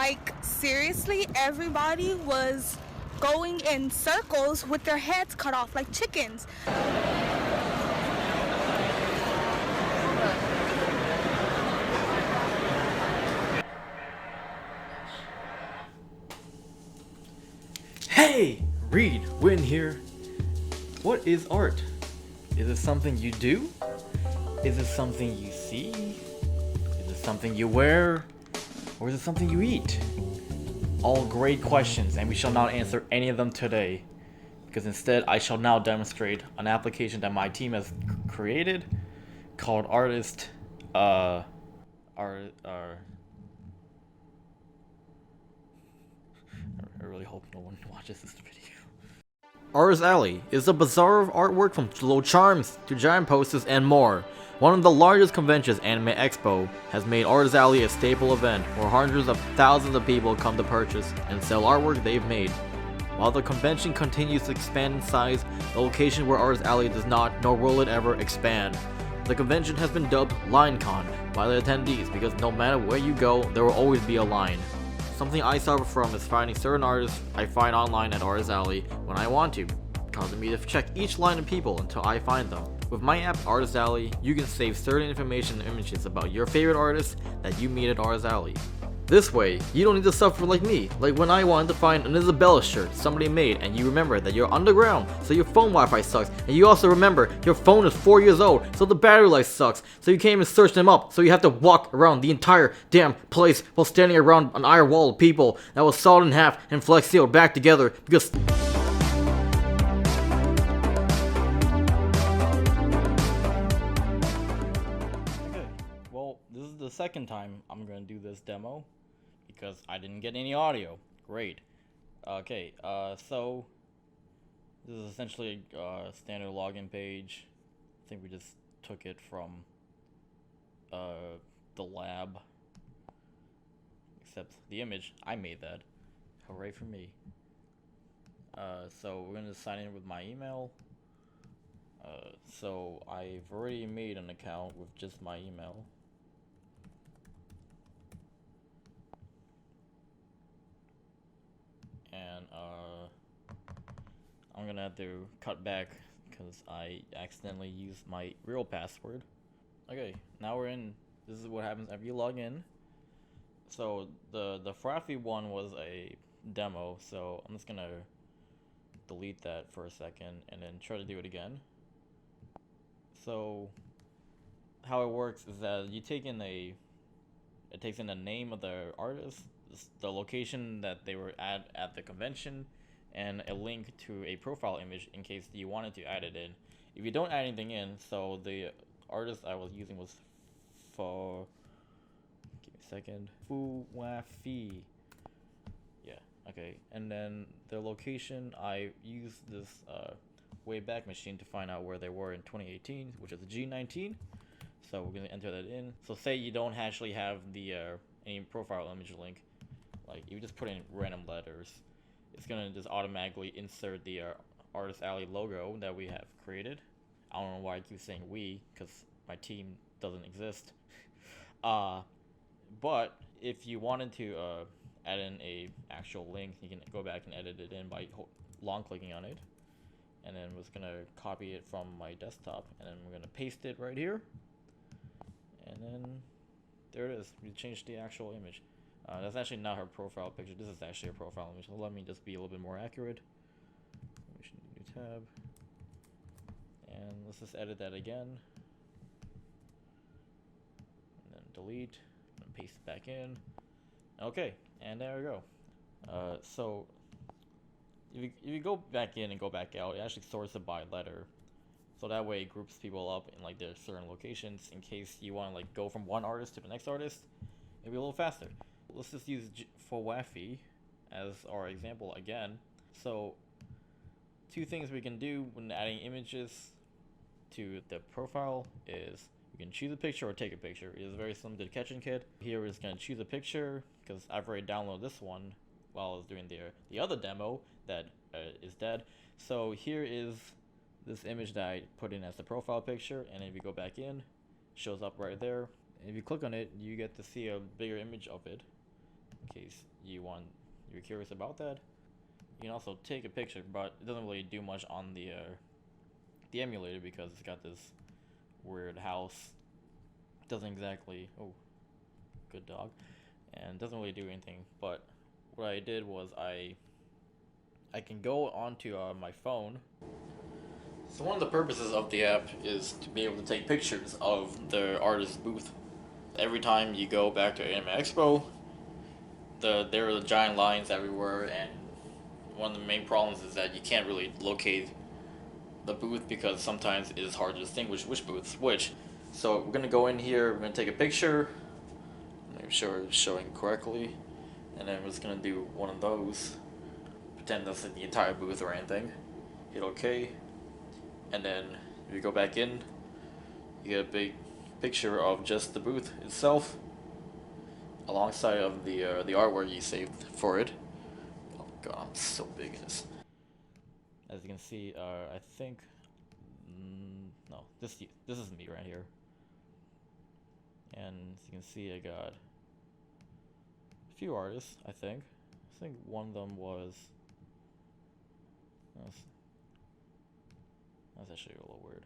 Like, seriously, everybody was going in circles with their heads cut off like chickens. Hey! Reed, Win here. What is art? Is it something you do? Is it something you see? Is it something you wear? Or is it something you eat? All great questions, and we shall not answer any of them today. Because instead, I shall now demonstrate an application that my team has created called Artist. I really hope no one watches this video. Artist Alley is a bazaar of artwork from low charms to giant posters and more. One of the largest conventions, Anime Expo, has made Artist Alley a staple event where hundreds of thousands of people come to purchase and sell artwork they've made. While the convention continues to expand in size, the location where Artist Alley does not, nor will it ever, expand. The convention has been dubbed LineCon by the attendees because no matter where you go, there will always be a line. Something I suffer from is finding certain artists I find online at Artist Alley when I want to, causing me to check each line of people until I find them. With my app Artist Alley, you can save certain information and images about your favorite artists that you meet at Artist Alley. This way, you don't need to suffer like me, like when I wanted to find an Isabella shirt somebody made and you remember that you're underground, so your phone Wi-Fi sucks, and you also remember your phone is 4 years old, so the battery life sucks, so you can't even search them up, so you have to walk around the entire damn place while standing around an iron wall of people that was sawed in half and flex sealed back together because well, this is the second time I'm gonna do this demo because I didn't get any audio. Great. Okay, so this is essentially a standard login page. I think we just took it from the lab. Except the image, I made that. Hooray for me. So we're gonna sign in with my email. So I've already made an account with just my email. And I'm gonna have to cut back because I accidentally used my real password. Okay, now we're in. This is what happens after you log in. So the Frothy one was a demo, so I'm just gonna delete that for a second and then try to do it again. So how it works is that you take in it takes in the name of the artist, the location that they were at the convention, and a link to a profile image in case you wanted to add it in. If you don't add anything in, so the artist I was using was give me a second, Fu Wafi. Yeah, okay. And then the location, I used this Wayback Machine to find out where they were in 2018, which is the G19. So we're gonna enter that in. So say you don't actually have the any profile image link, like you just put in random letters, it's gonna just automatically insert the Artist Alley logo that we have created. I don't know why I keep saying we, because my team doesn't exist. But if you wanted to add in a actual link, you can go back and edit it in by long clicking on it. And then we're just gonna copy it from my desktop, and then we're gonna paste it right here. And then there it is. We changed the actual image. That's actually not her profile picture. This is actually a profile image. So let me just be a little bit more accurate. New tab. And let's just edit that again. And then delete. And paste it back in. Okay, and there we go. So if you go back in and go back out, it actually sorts it by letter. So that way it groups people up in like their certain locations in case you want to like go from one artist to the next artist. Maybe a little faster. Let's just use Fowafi as our example again. So two things we can do when adding images to the profile is you can choose a picture or take a picture. It is very similar to the Kitchen Kit. Here we're just going to choose a picture because I've already downloaded this one while I was doing the other demo that is dead. So here is this image that I put in as the profile picture, and if you go back in, it shows up right there. And if you click on it, you get to see a bigger image of it. in case you're curious about that. You can also take a picture, but it doesn't really do much on the emulator because it's got this weird house. Doesn't exactly, oh, good dog, and doesn't really do anything. But what I did was I can go onto my phone. So one of the purposes of the app is to be able to take pictures of the artist's booth. Every time you go back to Anime Expo, there are the giant lines everywhere, and one of the main problems is that you can't really locate the booth because sometimes it is hard to distinguish which booth's which. So we're gonna go in here, we're gonna take a picture, make sure it's showing correctly, and then we're just gonna do one of those. Pretend that's the entire booth or anything. Hit OK, and then if you go back in, you get a big picture of just the booth itself, alongside of the artwork you saved for it. Oh god, I'm so big in this. As you can see, I think no, this is me right here. And as you can see, I got a few artists. I think one of them was. That's actually a little weird.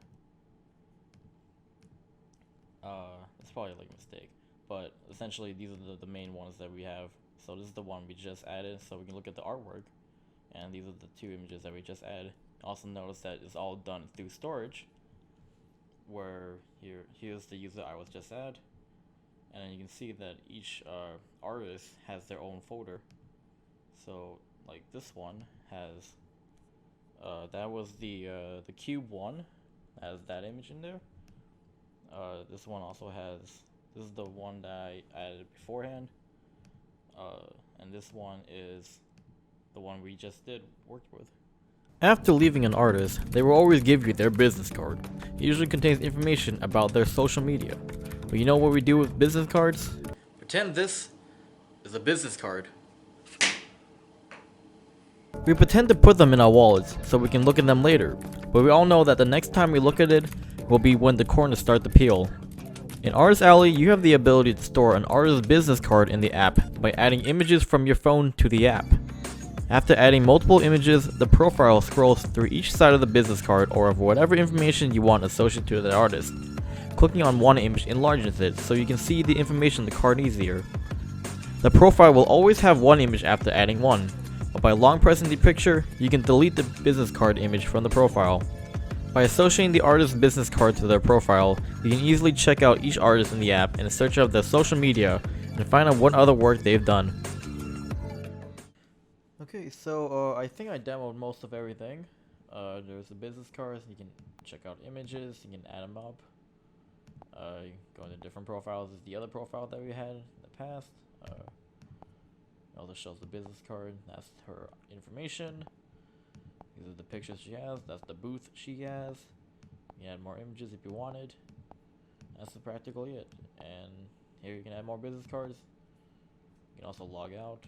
It's probably like a mistake, but essentially these are the main ones that we have. So this is the one we just added, so we can look at the artwork, and these are the two images that we just added. Also notice that it's all done through storage, where here's the user I was just at, and then you can see that each artist has their own folder. So like this one has that was the cube one, has that image in there. This one also has, this is the one that I added beforehand, and this one is the one we just worked with. After leaving an artist, they will always give you their business card. It usually contains information about their social media. But you know what we do with business cards? Pretend this is a business card. We pretend to put them in our wallets so we can look at them later, but we all know that the next time we look at it will be when the corners start to peel. In Artist Alley, you have the ability to store an artist's business card in the app by adding images from your phone to the app. After adding multiple images, the profile scrolls through each side of the business card or of whatever information you want associated to the artist. Clicking on one image enlarges it so you can see the information on the card easier. The profile will always have one image after adding one, but by long pressing the picture, you can delete the business card image from the profile. By associating the artist's business card to their profile, you can easily check out each artist in the app and search out their social media and find out what other work they've done. Okay, so I think I demoed most of everything. There's the business cards, you can check out images, you can add them up. You can go into different profiles. This is the other profile that we had in the past. It also shows the business card, that's her information. These are the pictures she has, that's the booth she has. You can add more images if you wanted. That's practically it. And here you can add more business cards. You can also log out.